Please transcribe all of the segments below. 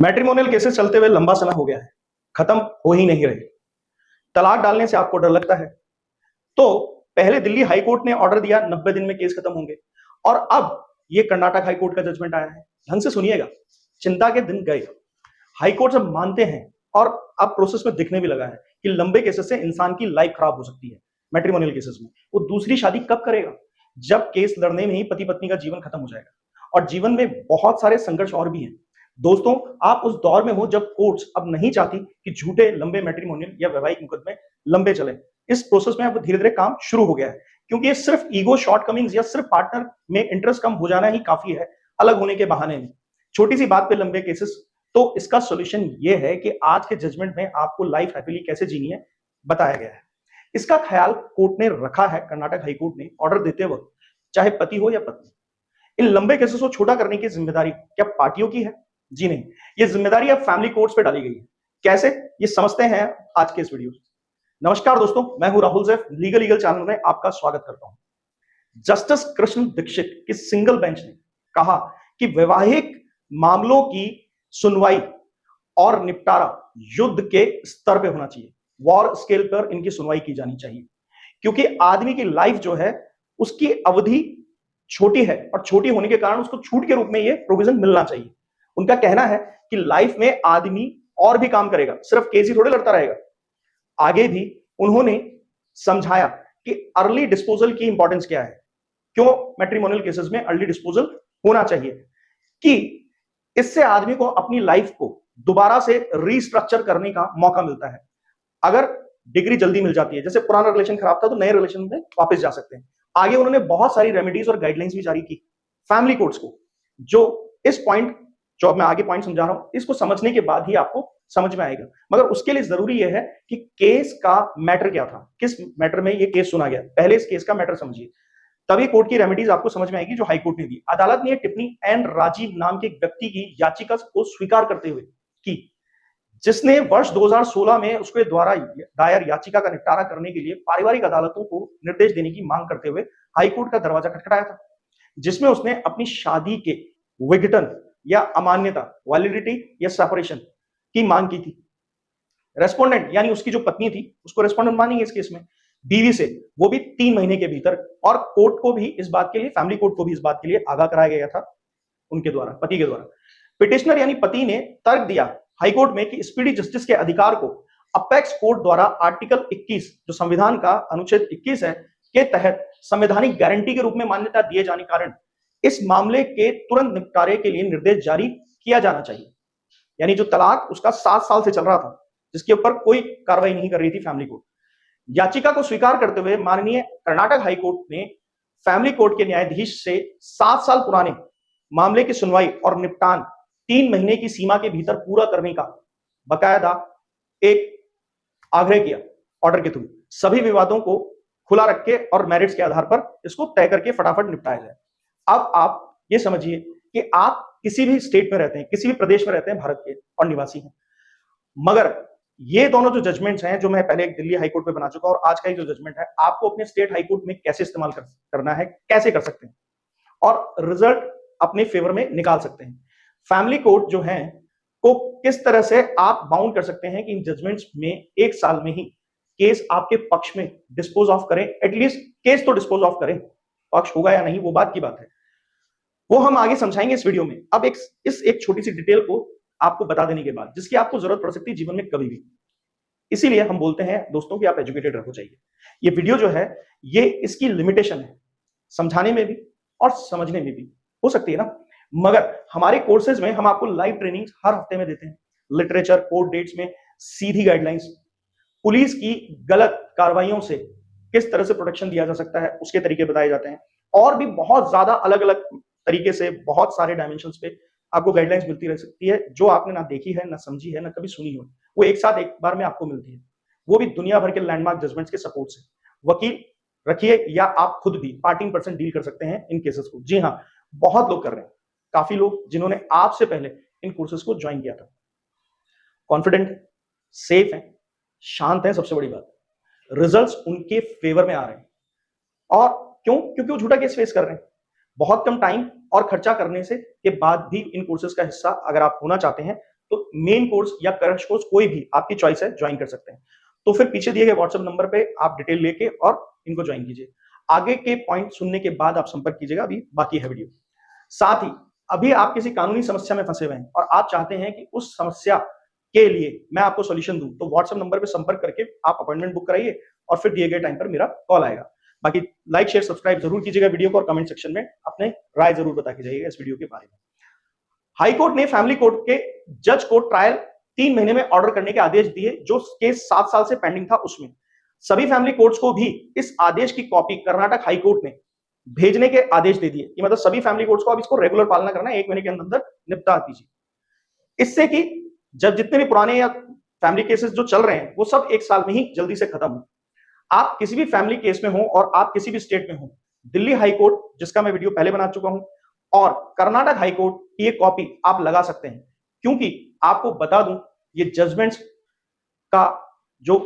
Matrimonial cases चलते हुए लंबा समय हो गया है, खत्म हो ही नहीं रहे। तलाक डालने से आपको डर लगता है तो पहले दिल्ली हाई कोर्ट ने ऑर्डर दिया 90 दिन में केस खत्म होंगे और अब ये कर्नाटक हाई कोर्ट का जजमेंट आया है। ढंग से सुनिएगा, चिंता के दिन गए। हाई कोर्ट जब मानते हैं और अब प्रोसेस में दिखने भी लगा है कि लंबे केसेस से इंसान की लाइफ खराब हो सकती है। मैट्रिमोनियल केसेस में वो दूसरी शादी कब करेगा? जब केस लड़ने में ही पति पत्नी का जीवन खत्म हो जाएगा। और जीवन में बहुत सारे संघर्ष और भी हैं दोस्तों। आप उस दौर में हो जब कोर्ट्स अब नहीं चाहती कि झूठे लंबे मैट्रिमोनियल या वैवाहिक मुकदमे लंबे चले। इस प्रोसेस में अब धीरे धीरे काम शुरू हो गया है, क्योंकि ये सिर्फ ईगो शॉर्टकमिंग्स या सिर्फ पार्टनर में इंटरेस्ट कम हो जाना ही काफी है अलग होने के बहाने में। छोटी सी बात पे लंबे केसेस। तो इसका सॉल्यूशन ये है कि आज के जजमेंट में आपको लाइफ हैप्पीली कैसे जीनी है बताया गया है। इसका ख्याल कोर्ट ने रखा है, कर्नाटक हाई कोर्ट ने ऑर्डर देते वक्त, चाहे पति हो या पत्नी। इन लंबे केसेस को छोटा करने की जिम्मेदारी क्या पार्टियों की है? जी नहीं, ये जिम्मेदारी अब फैमिली कोर्ट्स पे डाली गई है। कैसे, ये समझते हैं आज के इस वीडियो। नमस्कार दोस्तों, मैं हूं राहुल जैफ, लीगल ईगल चैनल में आपका स्वागत करता हूं। जस्टिस कृष्ण दीक्षित की सिंगल बेंच ने कहा कि वैवाहिक मामलों की सुनवाई और निपटारा युद्ध के स्तर पे होना चाहिए, वॉर स्केल पर इनकी सुनवाई की जानी चाहिए, क्योंकि आदमी की लाइफ जो है उसकी अवधि छोटी है और छोटी होने के कारण उसको छूट के रूप में ये प्रोविजन मिलना चाहिए। उनका कहना है कि लाइफ में आदमी और भी काम करेगा, सिर्फ केस ही थोड़े लड़ता रहेगा। आगे भी उन्होंने समझाया कि अर्ली डिस्पोजल की इंपॉर्टेंस क्या है, क्यों मैट्रिमोनियल केसेस में अर्ली डिस्पोजल होना चाहिए, कि इससे आदमी को अपनी लाइफ को दोबारा से रीस्ट्रक्चर करने का मौका मिलता है। अगर डिग्री जल्दी मिल जाती है, जैसे पुराना रिलेशन खराब था तो नए रिलेशन में वापस जा सकते हैं। आगे उन्होंने बहुत सारी रेमेडीज और गाइडलाइंस भी जारी की फैमिली कोर्ट्स को, जो इस पॉइंट, जो मैं आगे पॉइंट समझा रहा हूं, इसको समझने के बाद ही आपको समझ में आएगा। मगर उसके लिए जरूरी यह है कि केस का मैटर क्या था, किस मैटर में ये केस सुना गया, पहले इस केस का मैटर समझिए, तभी कोर्ट की रेमेडीज आपको समझ में आएगी जो हाई कोर्ट ने दी। अदालत ने टिप्पणी एन राजीव नाम के एक व्यक्ति की याचिका को स्वीकार करते हुए की, जिसने वर्ष 2016 में उसके द्वारा दायर याचिका का निपटारा करने के लिए पारिवारिक अदालतों को निर्देश देने की मांग करते हुए हाई कोर्ट का दरवाजा खटखटाया था, जिसमें उसने अपनी शादी के विघटन या अमान्यता, वैलिडिटी या सेपरेशन की मांग की थी। रेस्पोंडेंट यानी उसकी जो पत्नी थी उसको रेस्पोंडेंट मानेंगे इस केस में, बीवी से, वो भी 3 महीने के भीतर। और कोर्ट को भी इस बात के लिए, फैमिली कोर्ट को भी इस बात के लिए आगाह कराया गया था उनके द्वारा, पति के द्वारा। पिटिशनर यानी पति ने तर्क दिया हाईकोर्ट में कि स्पीडी जस्टिस के अधिकार को अपेक्स कोर्ट द्वारा आर्टिकल 21, जो संविधान का अनुच्छेद 21 है, के तहत संवैधानिक गारंटी के रूप में मान्यता दिए जाने कारण इस मामले के तुरंत निपटारे के लिए निर्देश जारी किया जाना चाहिए। यानी जो तलाक उसका 7 साल से चल रहा था, जिसके ऊपर कोई कार्रवाई नहीं कर रही थी फैमिली कोर्ट, याचिका को स्वीकार करते हुए माननीय कर्नाटक हाई कोर्ट ने फैमिली कोर्ट के न्यायाधीश से 7 साल पुराने मामले की सुनवाई और निपटान 3 महीने की सीमा के भीतर पूरा करने का बकायदा एक आग्रह किया ऑर्डर के थ्रू। सभी विवादों को खुला रख के और मेरिट्स के आधार पर इसको तय करके फटाफट निपटाया जाए। अब आप ये समझिए कि आप किसी भी स्टेट में रहते हैं, किसी भी प्रदेश में रहते हैं भारत के और निवासी हैं, मगर ये दोनों जो जजमेंट्स हैं, जो मैं पहले एक दिल्ली हाई कोर्ट पे बना चुका और आज का जो जजमेंट है, आपको अपने स्टेट हाई कोर्ट में कैसे इस्तेमाल करना है, कैसे कर सकते हैं और रिजल्ट अपने फेवर में निकाल सकते हैं। फैमिली कोर्ट जो है को किस तरह से आप बाउंड कर सकते हैं कि इन जजमेंट्स में 1 साल में ही केस आपके पक्ष में डिस्पोज ऑफ करें, एटलीस्ट केस तो डिस्पोज ऑफ करें। पक्ष होगा या नहीं वो बात की बात है, वो हम आगे समझाएंगे इस वीडियो में। अब एक छोटी सी डिटेल को आपको बता देने के बाद, जिसकी आपको जरूरत पड़ सकती है जीवन में कभी भी, इसीलिए हम बोलते हैं दोस्तों कि आप एजुकेटेड रहना चाहिए। ये वीडियो जो है, ये इसकी लिमिटेशन है, समझाने में भी और समझने में भी हो सकती है ना, मगर हमारे कोर्सेज में हम आपको लाइव ट्रेनिंग हर हफ्ते में देते हैं। लिटरेचर, कोर्ट डेट्स में सीधी गाइडलाइंस, पुलिस की गलत कार्रवाइयों से किस तरह से प्रोटेक्शन दिया जा सकता है उसके तरीके बताए जाते हैं, और भी बहुत ज्यादा अलग अलग तरीके से बहुत सारे डायमेंशंस पे आपको गाइडलाइंस मिलती रह सकती है, जो आपने ना देखी है, ना समझी है, ना कभी सुनी हो, वो एक साथ एक बार में आपको मिलती है, वो भी दुनिया भर के लैंडमार्क जजमेंट्स के सपोर्ट से। वकील रखिए या आप खुद भी पार्टी पर्सन डील कर सकते हैं इन केसेस को। जी हाँ, बहुत लोग कर रहे हैं, काफी लोग जिन्होंने आपसे पहले इन कोर्सेज को ज्वाइन किया था, कॉन्फिडेंट, सेफ है, शांत है, सबसे बड़ी बात रिजल्ट्स उनके फेवर में आ रहे हैं। और क्यों? क्योंकि वो झूठा केस फेस कर रहे हैं। बहुत कम टाइम और खर्चा करने से के बाद भी इन कोर्सेज का हिस्सा अगर आप होना चाहते हैं तो मेन कोर्स या क्रैश कोर्स कोई भी आपकी चॉइस है, ज्वाइन कर सकते हैं। तो फिर पीछे दिए गए व्हाट्सएप नंबर पे आप डिटेल लेके और इनको ज्वाइन कीजिए। आगे के पॉइंट सुनने के बाद आप संपर्क कीजिएगा, अभी बाकी है वीडियो। साथ ही अभी आप किसी कानूनी समस्या में फंसे हुए हैं और आप चाहते हैं कि उस समस्या के लिए मैं आपको सॉल्यूशन दूं, तो व्हाट्सएप नंबर पे संपर्क करके आप अपॉइंटमेंट बुक कराइए और फिर दिए गए टाइम पर मेरा कॉल आएगा। बाकी लाइक शेयर सब्सक्राइब जरूर कीजिएगा वीडियो को और कमेंट सेक्शन में अपने राय जरूर बता के जाइएगा इस वीडियो के बारे में। हाई कोर्ट ने फैमिली कोर्ट के जज को ट्रायल 3 महीने में ऑर्डर करने के आदेश दिए, जो केस 7 साल से पेंडिंग था उसमें। सभी फैमिली कोर्ट्स को भी इस आदेश की कॉपी कर्नाटक हाई कोर्ट ने भेजने के आदेश दे दिए कि मतलब सभी फैमिली कोर्ट्स को अब इसको रेगुलर पालना करना है, 1 महीने के अंदर निपटा दीजिए। इससे कि जब जितने भी पुराने या फैमिली केसेस जो चल रहे हैं वो सब 1 साल में ही जल्दी से खत्म हो। आप किसी भी फैमिली केस में हो और आप किसी भी स्टेट में हो, दिल्ली हाई कोर्ट, जिसका मैं वीडियो पहले बना चुका हूं, और कर्नाटक हाई कोर्ट की ये कॉपी आप लगा सकते हैं, क्योंकि आपको बता दूं ये जजमेंट्स का जो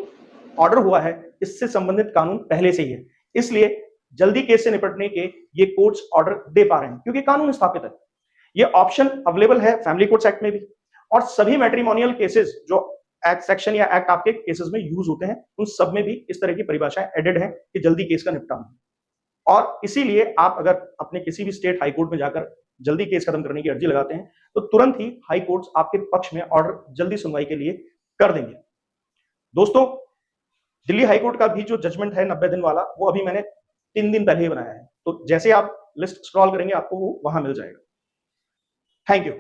ऑर्डर हुआ है इससे संबंधित कानून पहले से ही है, इसलिए जल्दी केस से निपटने के ये कोर्ट्स ऑर्डर दे पा रहे हैं क्योंकि कानून स्थापित है। ये ऑप्शन अवेलेबल है फैमिली कोर्ट्स एक्ट में भी, और सभी मैट्रिमोनियल केसेस जो एक्ट सेक्शन या एक्ट आपके केसेस में यूज होते हैं उन सब में भी इस तरह की परिभाषाएं एडेड है कि जल्दी केस का निपटान। और इसीलिए आप अगर अपने किसी भी स्टेट हाई कोर्ट में जाकर जल्दी केस खत्म करने की अर्जी लगाते हैं तो तुरंत ही हाई कोर्ट्स आपके पक्ष में ऑर्डर जल्दी सुनवाई के लिए कर देंगे। दोस्तों, दिल्ली हाई कोर्ट का भी जो जजमेंट है 90 दिन वाला, वो अभी मैंने 3 दिन पहले ही बनाया है, तो जैसे आप लिस्ट स्क्रॉल करेंगे आपको वो वहां मिल जाएगा। Thank you.